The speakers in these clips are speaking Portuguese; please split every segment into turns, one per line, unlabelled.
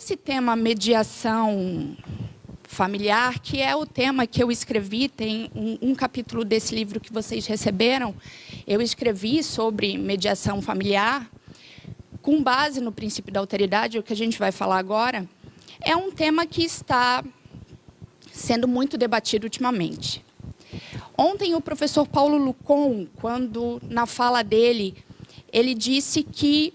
esse tema mediação familiar, que é o tema que eu escrevi, tem um capítulo desse livro que vocês receberam, eu escrevi sobre mediação familiar, com base no princípio da alteridade, o que a gente vai falar agora, é um tema que está sendo muito debatido ultimamente. Ontem, o professor Paulo Lucon, quando, na fala dele, ele disse que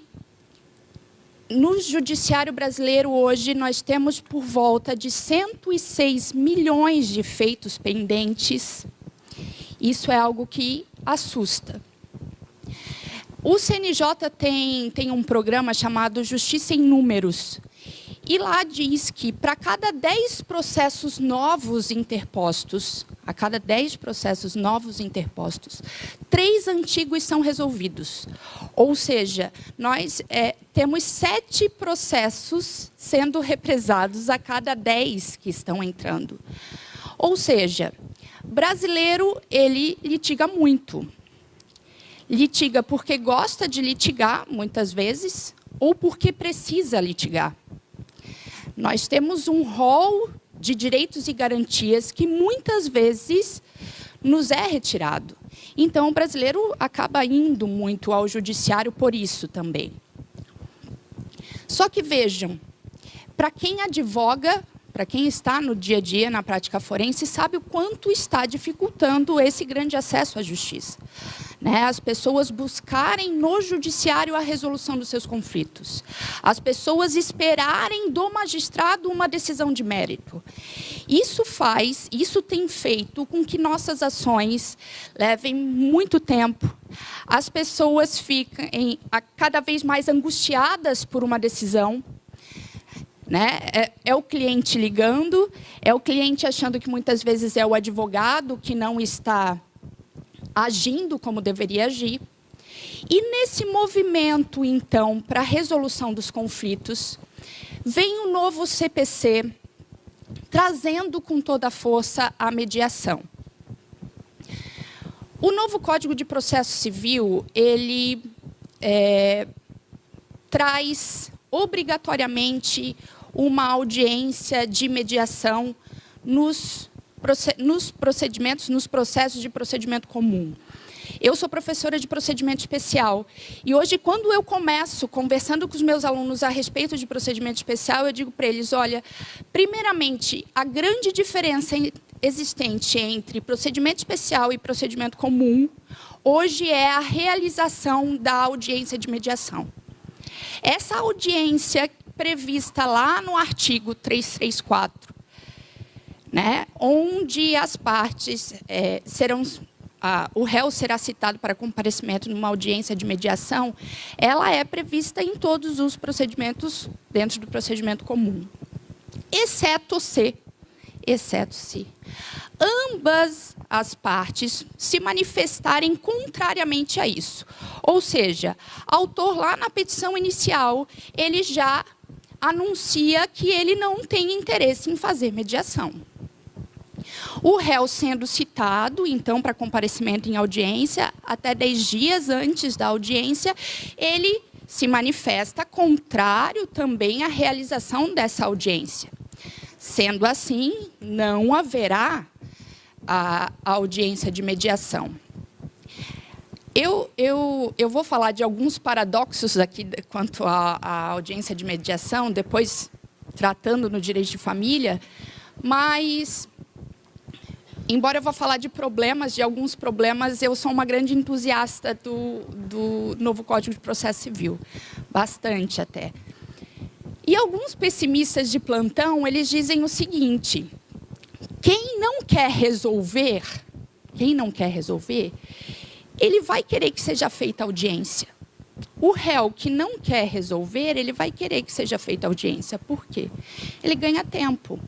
no judiciário brasileiro hoje nós temos por volta de 106 milhões de feitos pendentes. Isso é algo que assusta. O CNJ tem um programa chamado Justiça em Números. E lá diz que para cada 10 processos novos interpostos, 3 antigos são resolvidos. Ou seja, nós temos 7 processos sendo represados a cada 10 que estão entrando. Ou seja, brasileiro, ele litiga muito. Litiga porque gosta de litigar, muitas vezes, ou porque precisa litigar. Nós temos um rol de direitos e garantias que, muitas vezes, nos é retirado. Então, o brasileiro acaba indo muito ao judiciário por isso também. Só que, vejam, para quem advoga, para quem está no dia a dia, na prática forense, sabe o quanto está dificultando esse grande acesso à justiça. As pessoas buscarem no judiciário a resolução dos seus conflitos. As pessoas esperarem do magistrado uma decisão de mérito. Isso tem feito com que nossas ações levem muito tempo. As pessoas ficam cada vez mais angustiadas por uma decisão. É o cliente ligando, é o cliente achando que muitas vezes é o advogado que não está agindo como deveria agir. E nesse movimento, então, para a resolução dos conflitos, vem o novo CPC, trazendo com toda a força a mediação. O novo Código de Processo Civil, ele traz obrigatoriamente uma audiência de mediação nos processos de procedimento comum. Eu sou professora de procedimento especial e hoje, quando eu começo conversando com os meus alunos a respeito de procedimento especial, eu digo para eles, olha, primeiramente, a grande diferença existente entre procedimento especial e procedimento comum, hoje é a realização da audiência de mediação. Essa audiência prevista lá no artigo 334, onde as partes o réu será citado para comparecimento numa audiência de mediação, ela é prevista em todos os procedimentos dentro do procedimento comum, exceto se ambas as partes se manifestarem contrariamente a isso. Ou seja, o autor lá na petição inicial, ele já anuncia que ele não tem interesse em fazer mediação. O réu sendo citado, então, para comparecimento em audiência, até 10 dias antes da audiência, ele se manifesta contrário também à realização dessa audiência. Sendo assim, não haverá a audiência de mediação. Eu vou falar de alguns paradoxos aqui quanto à audiência de mediação, depois tratando no direito de família, mas, embora eu vá falar de alguns problemas, eu sou uma grande entusiasta do novo Código de Processo Civil, bastante até. E alguns pessimistas de plantão, eles dizem o seguinte, quem não quer resolver, ele vai querer que seja feita audiência. O réu que não quer resolver, ele vai querer que seja feita audiência. Por quê? Ele ganha tempo.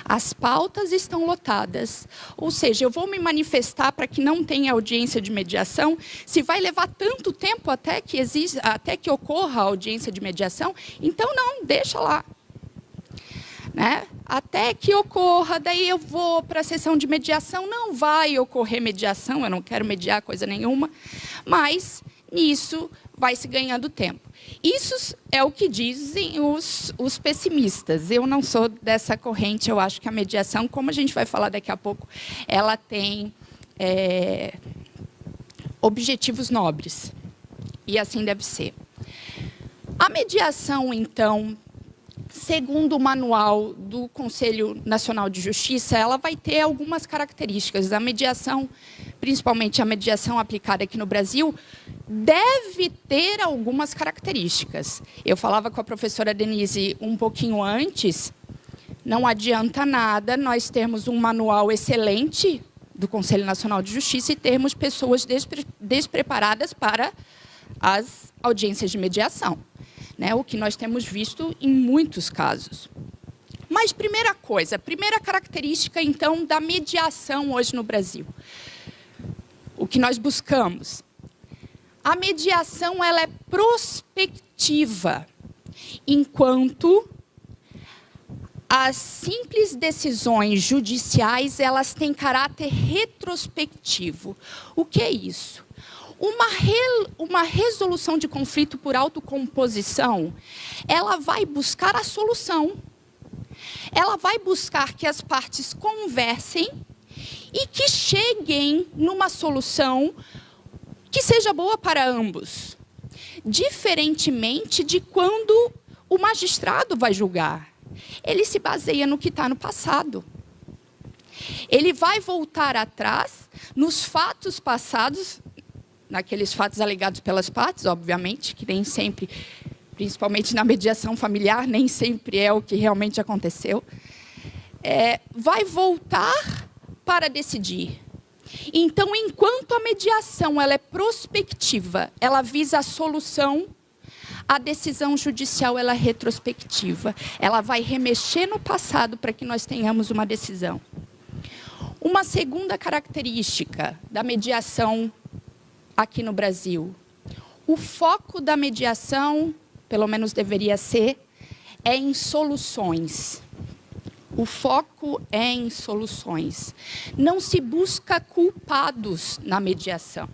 As pautas estão lotadas. Ou seja, eu vou me manifestar para que não tenha audiência de mediação. Se vai levar tanto tempo até que ocorra a audiência de mediação, então não, deixa lá. Até que ocorra, daí eu vou para a sessão de mediação, não vai ocorrer mediação, eu não quero mediar coisa nenhuma, mas nisso vai se ganhando tempo. Isso é o que dizem os pessimistas. Eu não sou dessa corrente, eu acho que a mediação, como a gente vai falar daqui a pouco, ela tem objetivos nobres. E assim deve ser. A mediação, então, segundo o manual do Conselho Nacional de Justiça, ela vai ter algumas características. A mediação, principalmente a mediação aplicada aqui no Brasil, deve ter algumas características. Eu falava com a professora Denise um pouquinho antes, não adianta nada nós termos um manual excelente do Conselho Nacional de Justiça e termos pessoas despreparadas para as audiências de mediação, né? O que nós temos visto em muitos casos. Mas, primeira característica, então, da mediação hoje no Brasil. O que nós buscamos? A mediação ela é prospectiva, enquanto as simples decisões judiciais elas têm caráter retrospectivo. O que é isso? Uma resolução de conflito por autocomposição, ela vai buscar a solução. Ela vai buscar que as partes conversem e que cheguem numa solução que seja boa para ambos. Diferentemente de quando o magistrado vai julgar. Ele se baseia no que está no passado. Ele vai voltar atrás nos fatos passados, naqueles fatos alegados pelas partes, obviamente, que nem sempre, principalmente na mediação familiar, nem sempre é o que realmente aconteceu. Vai voltar para decidir. Então, enquanto a mediação ela é prospectiva, ela visa a solução, a decisão judicial ela é retrospectiva. Ela vai remexer no passado para que nós tenhamos uma decisão. Uma segunda característica da mediação aqui no Brasil. O foco da mediação, pelo menos deveria ser, é em soluções. O foco é em soluções. Não se busca culpados na mediação.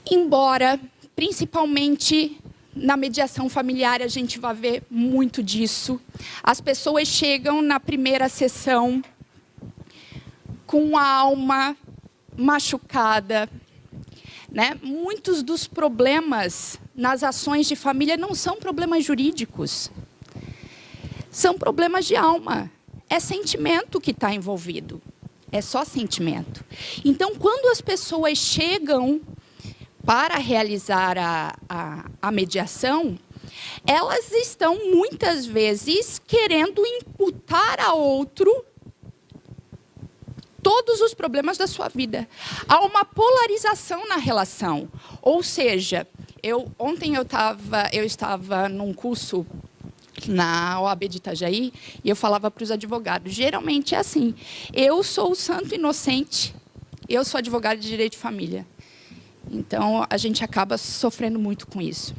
Embora, principalmente na mediação familiar, a gente vai ver muito disso. As pessoas chegam na primeira sessão com a alma machucada, né? Muitos dos problemas nas ações de família não são problemas jurídicos. São problemas de alma. É sentimento que está envolvido. É só sentimento. Então, quando as pessoas chegam para realizar a mediação, elas estão, muitas vezes, querendo imputar a outro todos os problemas da sua vida. Há uma polarização na relação. Ou seja, ontem eu estava num curso na OAB de Itajaí, e eu falava para os advogados, geralmente é assim, eu sou o santo inocente, eu sou advogada de direito de família. Então, a gente acaba sofrendo muito com isso.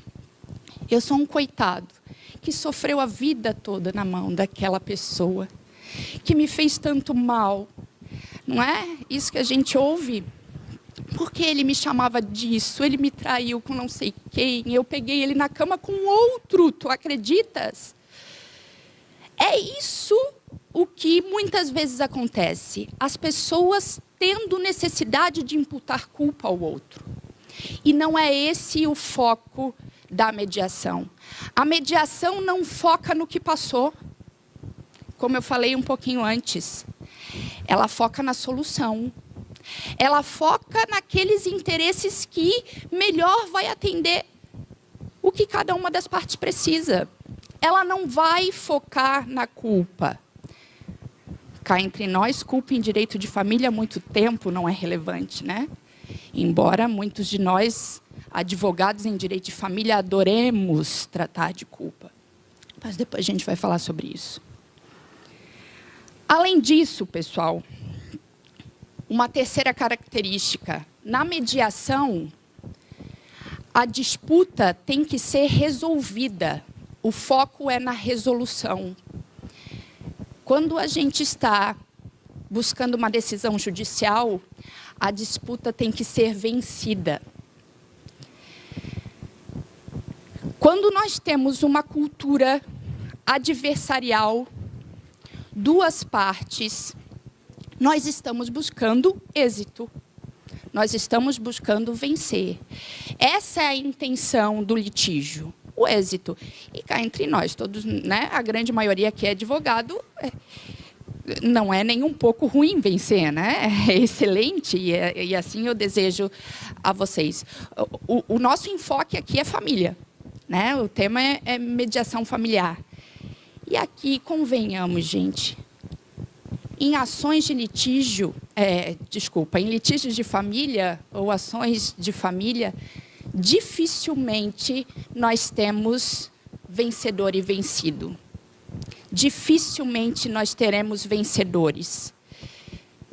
Eu sou um coitado, que sofreu a vida toda na mão daquela pessoa, que me fez tanto mal. Não é isso que a gente ouve? Porque ele me chamava disso, ele me traiu com não sei quem, eu peguei ele na cama com outro, tu acreditas? É isso o que muitas vezes acontece. As pessoas tendo necessidade de imputar culpa ao outro. E não é esse o foco da mediação. A mediação não foca no que passou, como eu falei um pouquinho antes. Ela foca na solução. Ela foca naqueles interesses que melhor vai atender o que cada uma das partes precisa. Ela não vai focar na culpa. Cá entre nós, culpa em direito de família há muito tempo não é relevante, né? Embora muitos de nós, advogados em direito de família, adoremos tratar de culpa. Mas depois a gente vai falar sobre isso. Além disso, pessoal, uma terceira característica. Na mediação, a disputa tem que ser resolvida. O foco é na resolução. Quando a gente está buscando uma decisão judicial, a disputa tem que ser vencida. Quando nós temos uma cultura adversarial, duas partes, nós estamos buscando êxito. Nós estamos buscando vencer. Essa é a intenção do litígio, o êxito. E cá entre nós, todos, né, a grande maioria que é advogado, não é nem um pouco ruim vencer, né? É excelente, e assim eu desejo a vocês. O nosso enfoque aqui é família, né? O tema é mediação familiar. E aqui, convenhamos, gente, em ações de litígio, em litígios de família ou ações de família, dificilmente nós temos vencedor e vencido. Dificilmente nós teremos vencedores.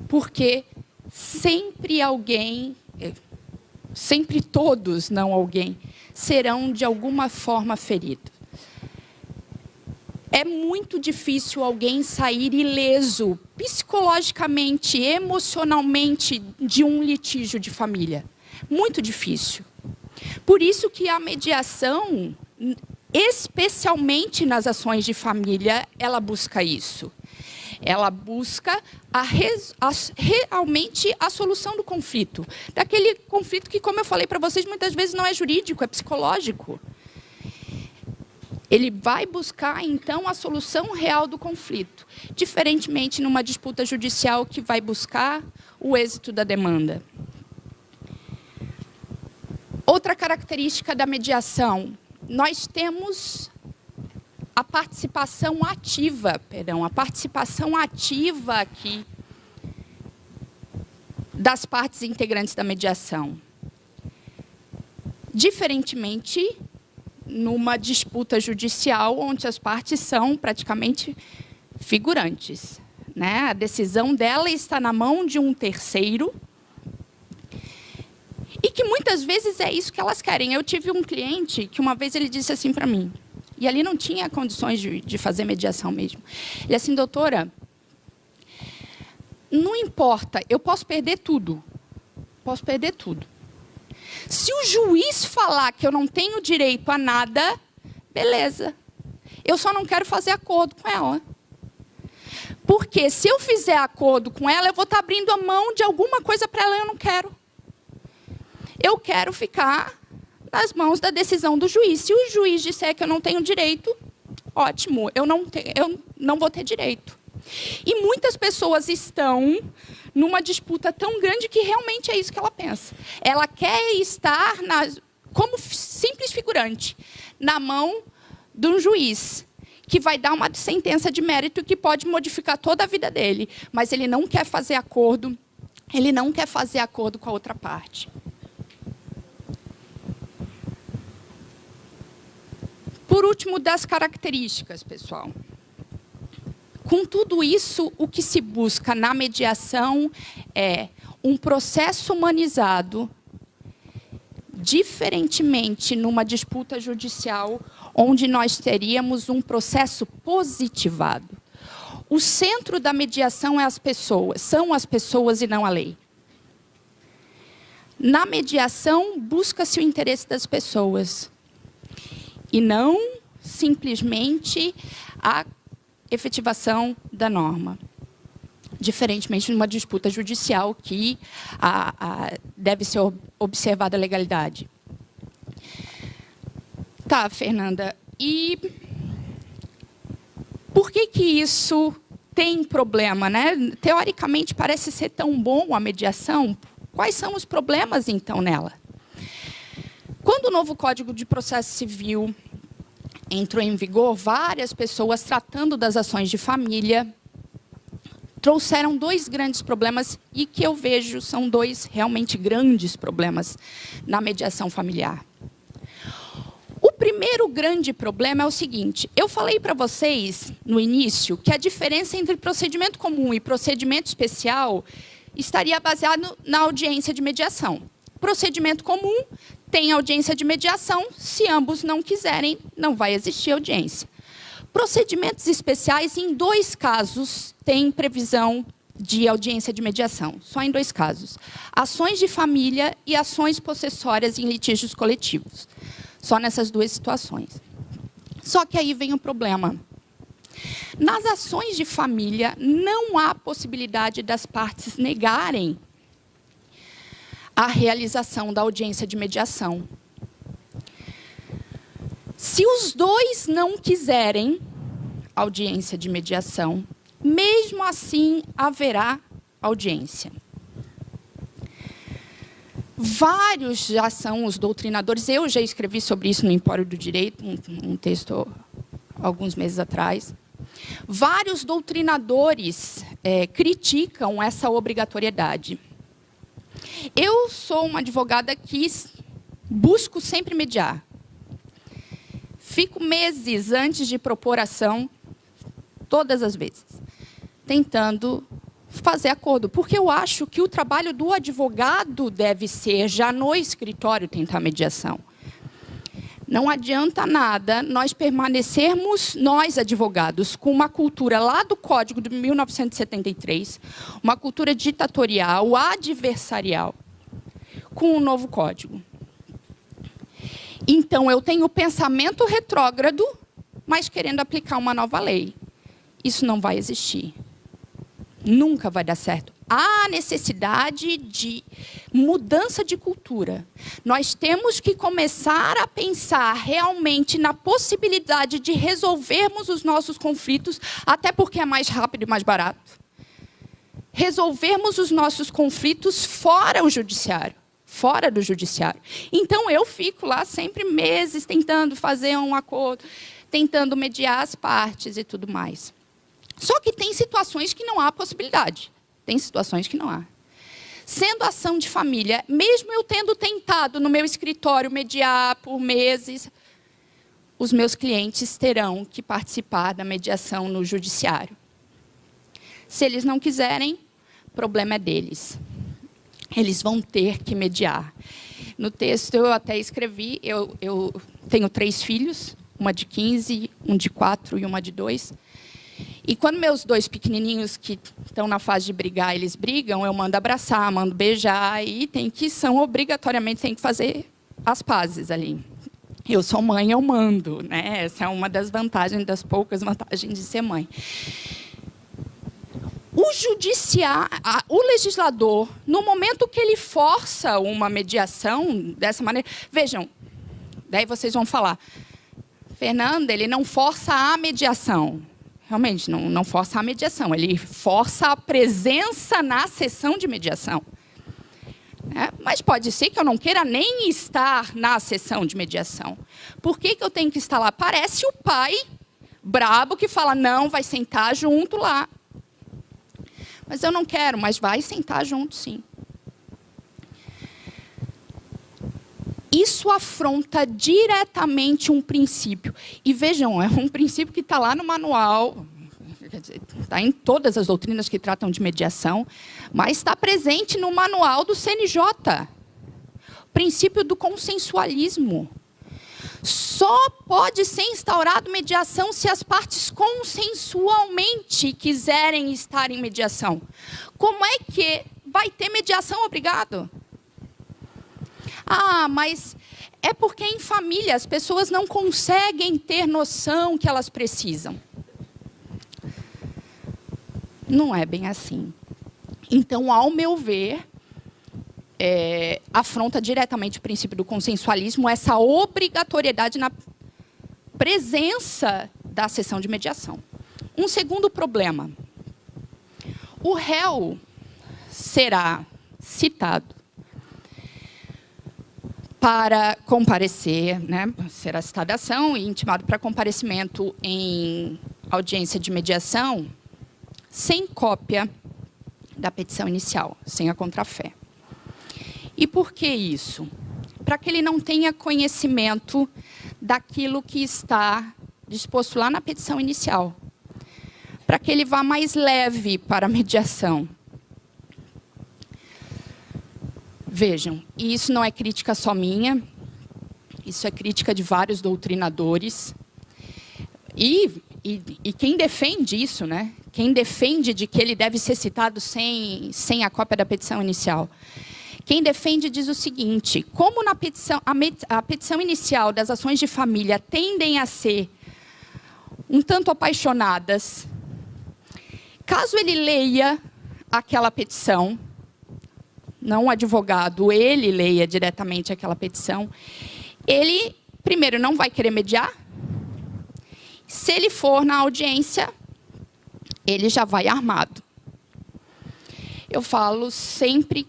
Porque sempre alguém, sempre todos, não alguém, serão de alguma forma feridos. É muito difícil alguém sair ileso, psicologicamente, emocionalmente, de um litígio de família. Muito difícil. Por isso que a mediação, especialmente nas ações de família, ela busca isso. Ela busca realmente a solução do conflito. Daquele conflito que, como eu falei para vocês, muitas vezes não é jurídico, é psicológico. Ele vai buscar, então, a solução real do conflito, diferentemente numa disputa judicial que vai buscar o êxito da demanda. Outra característica da mediação, nós temos a participação ativa aqui das partes integrantes da mediação. Diferentemente numa disputa judicial, onde as partes são praticamente figurantes, né? A decisão dela está na mão de um terceiro, e que muitas vezes é isso que elas querem. Eu tive um cliente que uma vez ele disse assim para mim, e ali não tinha condições de fazer mediação mesmo. Ele assim, doutora, não importa, eu posso perder tudo. Posso perder tudo. Se o juiz falar que eu não tenho direito a nada, beleza. Eu só não quero fazer acordo com ela. Porque se eu fizer acordo com ela, eu vou estar abrindo a mão de alguma coisa para ela e eu não quero. Eu quero ficar nas mãos da decisão do juiz. Se o juiz disser que eu não tenho direito, ótimo, eu não vou ter direito. E muitas pessoas estão numa disputa tão grande que realmente é isso que ela pensa. Ela quer estar, como simples figurante, na mão de um juiz, que vai dar uma sentença de mérito que pode modificar toda a vida dele. Mas ele não quer fazer acordo, com a outra parte. Por último, das características, pessoal. Com tudo isso, o que se busca na mediação é um processo humanizado, diferentemente numa disputa judicial, onde nós teríamos um processo positivado. O centro da mediação é as pessoas, são as pessoas e não a lei. Na mediação, busca-se o interesse das pessoas, e não simplesmente a efetivação da norma. Diferentemente de uma disputa judicial que deve ser observada a legalidade. Tá, Fernanda, e por que isso tem problema, né? Teoricamente parece ser tão bom a mediação, quais são os problemas então nela? Quando o novo Código de Processo Civil entrou em vigor, várias pessoas tratando das ações de família trouxeram dois grandes problemas e que eu vejo são dois realmente grandes problemas na mediação familiar. O primeiro grande problema é o seguinte, eu falei para vocês no início que a diferença entre procedimento comum e procedimento especial estaria baseado na audiência de mediação. Procedimento comum tem audiência de mediação, se ambos não quiserem, não vai existir audiência. Procedimentos especiais, em 2 casos, têm previsão de audiência de mediação, só em 2 casos. Ações de família e ações possessórias em litígios coletivos. Só nessas duas situações. Só que aí vem o problema. Nas ações de família, não há possibilidade das partes negarem a realização da audiência de mediação. Se os dois não quiserem audiência de mediação, mesmo assim haverá audiência. Vários já são os doutrinadores, eu já escrevi sobre isso no Empório do Direito, um texto alguns meses atrás. Vários doutrinadores criticam essa obrigatoriedade. Eu sou uma advogada que busco sempre mediar. Fico meses antes de propor ação, todas as vezes, tentando fazer acordo, porque eu acho que o trabalho do advogado deve ser, já no escritório, tentar mediação. Não adianta nada nós permanecermos, nós advogados, com uma cultura lá do Código de 1973, uma cultura ditatorial, adversarial, com o novo Código. Então, eu tenho o pensamento retrógrado, mas querendo aplicar uma nova lei. Isso não vai existir. Nunca vai dar certo. Há necessidade de mudança de cultura. Nós temos que começar a pensar realmente na possibilidade de resolvermos os nossos conflitos, até porque é mais rápido e mais barato. Resolvermos os nossos conflitos fora o judiciário, fora do judiciário. Então, eu fico lá sempre meses tentando fazer um acordo, tentando mediar as partes e tudo mais. Só que tem situações que não há possibilidade. Tem situações que não há. Sendo ação de família, mesmo eu tendo tentado no meu escritório mediar por meses, os meus clientes terão que participar da mediação no judiciário. Se eles não quiserem, o problema é deles. Eles vão ter que mediar. No texto eu até escrevi, eu tenho 3 filhos, uma de 15, um de 4 e uma de 2. E quando meus 2 pequenininhos, que estão na fase de brigar, eles brigam, eu mando abraçar, mando beijar, e obrigatoriamente tem que fazer as pazes ali. Eu sou mãe, eu mando, né? Essa é uma das vantagens, das poucas vantagens de ser mãe. O legislador, no momento que ele força uma mediação dessa maneira... Vejam, daí vocês vão falar, Fernanda, ele não força a mediação. Realmente, não força a mediação, ele força a presença na sessão de mediação. Mas pode ser que eu não queira nem estar na sessão de mediação. Por que eu tenho que estar lá? Parece o pai brabo que fala, não, vai sentar junto lá. Mas eu não quero, mas vai sentar junto, sim. Isso afronta diretamente um princípio. E vejam, é um princípio que está lá no manual, está em todas as doutrinas que tratam de mediação, mas está presente no manual do CNJ. O princípio do consensualismo. Só pode ser instaurado mediação se as partes consensualmente quiserem estar em mediação. Como é que vai ter mediação obrigado? Ah, mas é porque em família as pessoas não conseguem ter noção que elas precisam. Não é bem assim. Então, ao meu ver, afronta diretamente o princípio do consensualismo, essa obrigatoriedade na presença da sessão de mediação. Um segundo problema. O réu será citado para comparecer, né, será citada a ação e intimado para comparecimento em audiência de mediação sem cópia da petição inicial, sem a contrafé. E por que isso? Para que ele não tenha conhecimento daquilo que está disposto lá na petição inicial. Para que ele vá mais leve para a mediação. Vejam, e isso não é crítica só minha, isso é crítica de vários doutrinadores. E quem defende isso, né? Quem defende de que ele deve ser citado sem a cópia da petição inicial? Quem defende diz o seguinte: como na petição, a petição inicial das ações de família tendem a ser um tanto apaixonadas, caso ele leia aquela petição, não o advogado, ele leia diretamente aquela petição, ele, primeiro, não vai querer mediar. Se ele for na audiência, ele já vai armado. Eu falo sempre,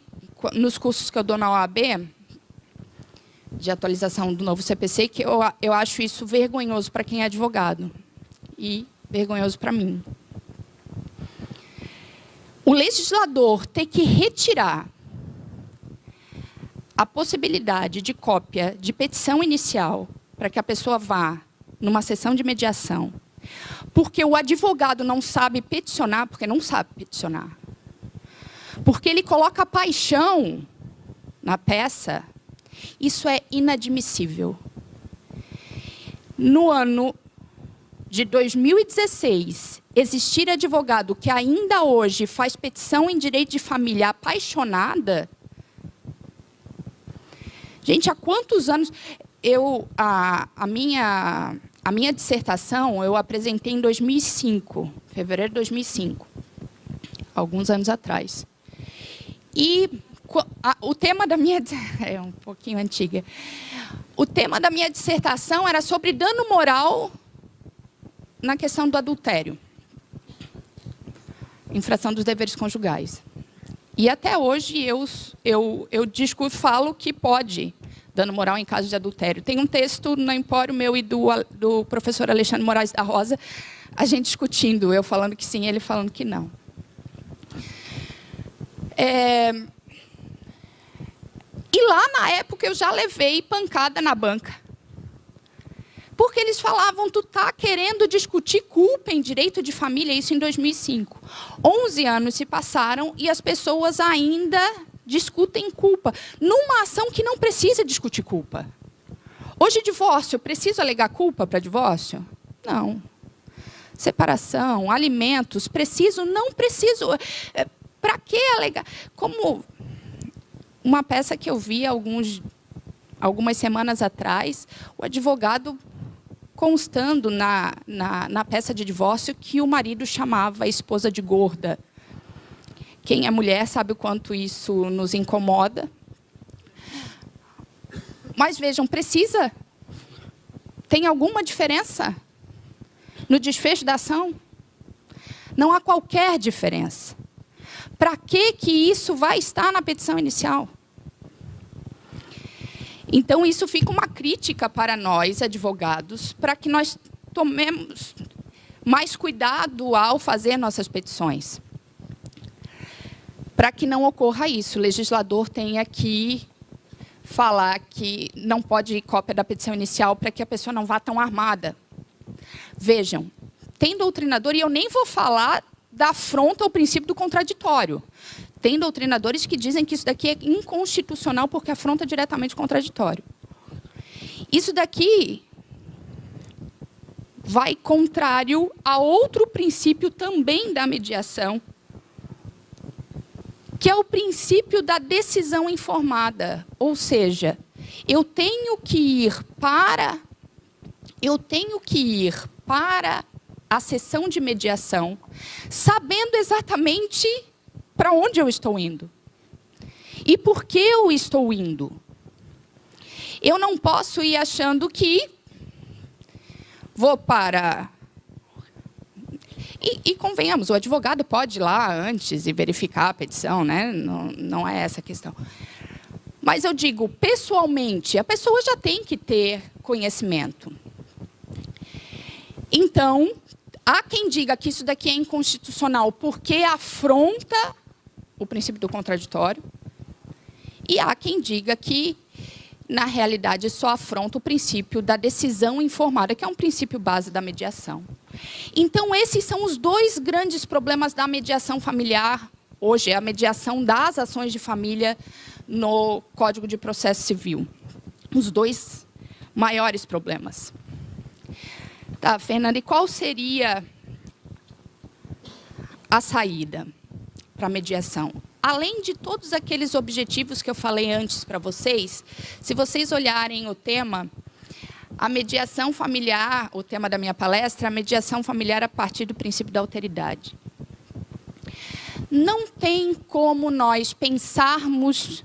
nos cursos que eu dou na OAB, de atualização do novo CPC, que eu acho isso vergonhoso para quem é advogado e vergonhoso para mim. O legislador ter que retirar a possibilidade de cópia de petição inicial para que a pessoa vá numa sessão de mediação, porque o advogado não sabe peticionar, porque não sabe peticionar, porque ele coloca paixão na peça, isso é inadmissível. No ano de 2016, existir advogado que ainda hoje faz petição em direito de família apaixonada. Gente, há quantos anos... A minha dissertação eu apresentei em 2005, fevereiro de 2005, alguns anos atrás. E o tema da minha... É um pouquinho antiga. O tema da minha dissertação era sobre dano moral na questão do adultério. Infração dos deveres conjugais. E até hoje eu discuto, falo que pode dano moral em caso de adultério. Tem um texto no Empório meu e do professor Alexandre Moraes da Rosa, a gente discutindo, eu falando que sim, ele falando que não. E lá, na época, eu já levei pancada na banca. Porque eles falavam, tu tá querendo discutir culpa em direito de família, isso em 2005. 11 anos se passaram e as pessoas ainda discutem culpa, numa ação que não precisa discutir culpa. Hoje, divórcio, preciso alegar culpa para divórcio? Não. Separação, alimentos, preciso? Não preciso. Para que alegar? Como uma peça que eu vi algumas semanas atrás, o advogado constando na peça de divórcio que o marido chamava a esposa de gorda. Quem é mulher sabe o quanto isso nos incomoda. Mas, vejam, precisa? Tem alguma diferença no desfecho da ação? Não há qualquer diferença. Para que isso vai estar na petição inicial? Então, isso fica uma crítica para nós, advogados, para que nós tomemos mais cuidado ao fazer nossas petições. Para que não ocorra isso, o legislador tenha que falar que não pode ir cópia da petição inicial para que a pessoa não vá tão armada. Vejam, tem doutrinador, e eu nem vou falar da afronta ao princípio do contraditório. Tem doutrinadores que dizem que isso daqui é inconstitucional porque afronta diretamente o contraditório. Isso daqui vai contrário a outro princípio também da mediação, que é o princípio da decisão informada. Ou seja, eu tenho que ir para a sessão de mediação sabendo exatamente para onde eu estou indo. E por que eu estou indo? Eu não posso ir achando que vou para... E convenhamos, o advogado pode ir lá antes e verificar a petição, né? Não é essa a questão. Mas eu digo, pessoalmente, a pessoa já tem que ter conhecimento. Então, há quem diga que isso daqui é inconstitucional porque afronta o princípio do contraditório, e há quem diga que, na realidade, só afronta o princípio da decisão informada, que é um princípio base da mediação. Então, esses são os dois grandes problemas da mediação familiar, hoje, a mediação das ações de família no Código de Processo Civil. Os dois maiores problemas. Tá, Fernanda, e qual seria a saída? para a mediação. Além de todos aqueles objetivos que eu falei antes para vocês, se vocês olharem o tema, a mediação familiar, o tema da minha palestra, a mediação familiar a partir do princípio da alteridade. Não tem como nós pensarmos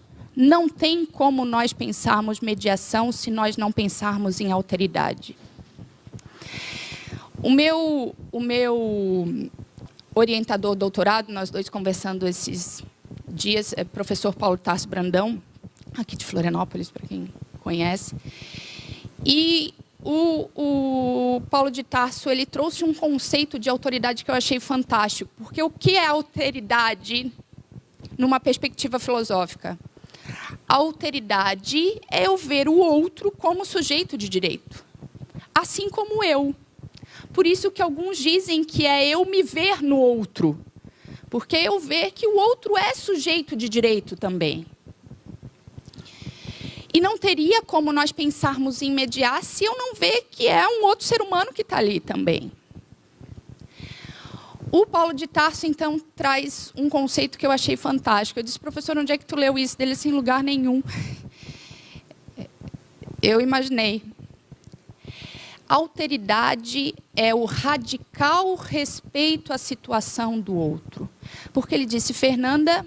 mediação se nós não pensarmos em alteridade. O meu orientador doutorado, nós dois conversando esses dias, é professor Paulo Tarso Brandão, aqui de Florianópolis, para quem conhece. E o Paulo de Tarso, ele trouxe um conceito de autoridade que eu achei fantástico. Porque o que é alteridade numa perspectiva filosófica? A alteridade é eu ver o outro como sujeito de direito, assim como eu. Por isso que alguns dizem que é eu me ver no outro, porque eu ver que o outro é sujeito de direito também. E não teria como nós pensarmos em mediar se eu não ver que é um outro ser humano que está ali também. O Paulo de Tarso, então, traz um conceito que eu achei fantástico. Eu disse, professor, onde é que tu leu isso? Dele, sem lugar nenhum. Eu imaginei. Alteridade é o radical respeito à situação do outro. Porque ele disse, Fernanda,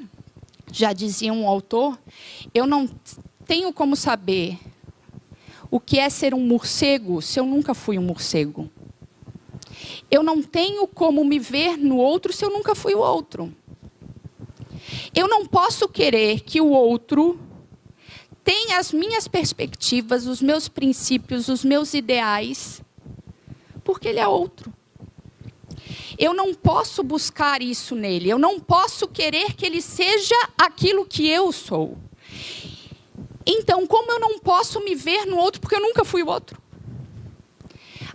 já dizia um autor, eu não tenho como saber o que é ser um morcego se eu nunca fui um morcego. Eu não tenho como me ver no outro se eu nunca fui o outro. Eu não posso querer que o outro tenha as minhas perspectivas, os meus princípios, os meus ideais, porque ele é outro. Eu não posso buscar isso nele. Eu não posso querer que ele seja aquilo que eu sou. Então, como eu não posso me ver no outro porque eu nunca fui o outro?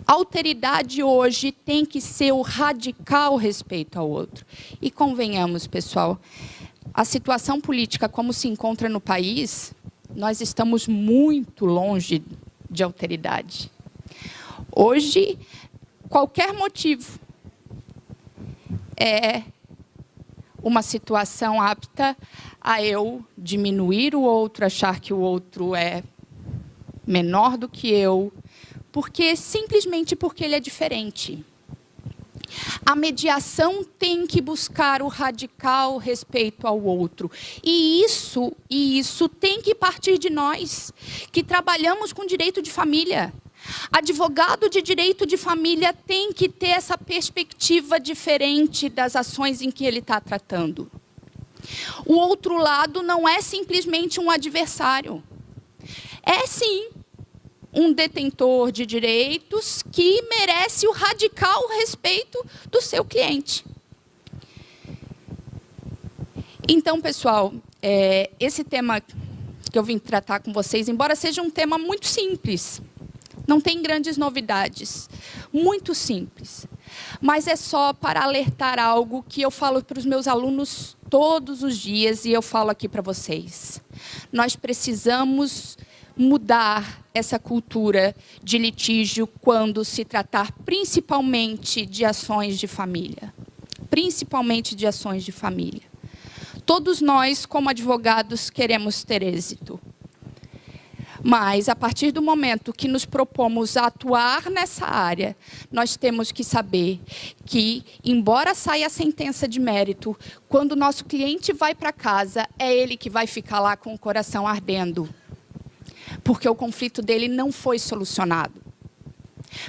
A alteridade hoje tem que ser o radical respeito ao outro. E convenhamos, pessoal, a situação política como se encontra no país, nós estamos muito longe de alteridade. Hoje, qualquer motivo é uma situação apta a eu diminuir o outro, achar que o outro é menor do que eu, simplesmente porque ele é diferente. A mediação tem que buscar o radical respeito ao outro. E isso tem que partir de nós, que trabalhamos com direito de família. Advogado de direito de família tem que ter essa perspectiva diferente das ações em que ele está tratando. O outro lado não é simplesmente um adversário. É, sim, um detentor de direitos que merece o radical respeito do seu cliente. Então, pessoal, esse tema que eu vim tratar com vocês, embora seja um tema muito simples, não tem grandes novidades, muito simples, mas é só para alertar algo que eu falo para os meus alunos todos os dias e eu falo aqui para vocês. Nós precisamos mudar essa cultura de litígio quando se tratar principalmente de ações de família. Principalmente de ações de família. Todos nós, como advogados, queremos ter êxito. Mas, a partir do momento que nos propomos a atuar nessa área, nós temos que saber que, embora saia a sentença de mérito, quando o nosso cliente vai para casa, é ele que vai ficar lá com o coração ardendo. Porque o conflito dele não foi solucionado.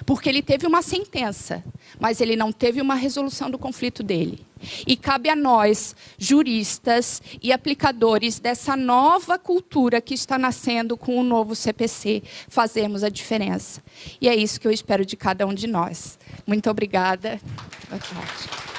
Porque ele teve uma sentença, mas ele não teve uma resolução do conflito dele. E cabe a nós, juristas e aplicadores dessa nova cultura que está nascendo com o novo CPC, fazermos a diferença. E é isso que eu espero de cada um de nós. Muito obrigada. Boa tarde.